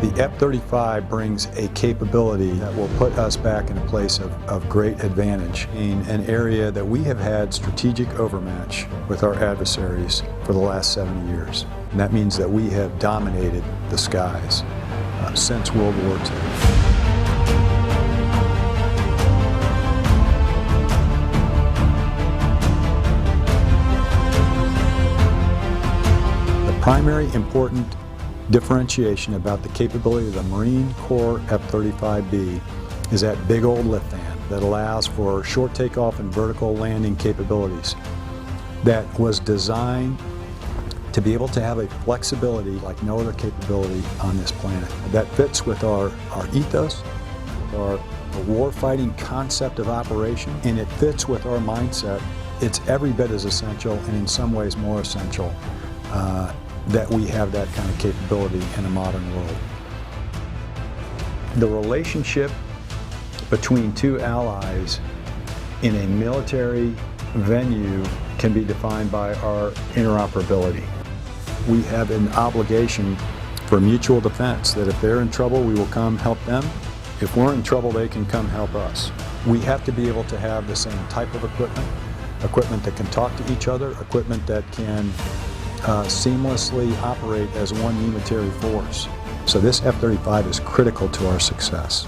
The F-35 brings a capability that will put us back in a place of great advantage in an area that we have had strategic overmatch with our adversaries for the last 70 years. And that means that we have dominated the skies since World War II. The primary important differentiation about the capability of the Marine Corps F-35B is that big old lift fan that allows for short takeoff and vertical landing capabilities that was designed to be able to have a flexibility like no other capability on this planet. That fits with our ethos, our war-fighting concept of operation, and it fits with our mindset. It's every bit as essential, and in some ways more essential, that we have that kind of capability in a modern world. The relationship between two allies in a military venue can be defined by our interoperability. We have an obligation for mutual defense, that if they're in trouble, we will come help them. If we're in trouble, they can come help us. We have to be able to have the same type of equipment that can talk to each other, equipment that can seamlessly operate as one unitary force. So this F-35 is critical to our success.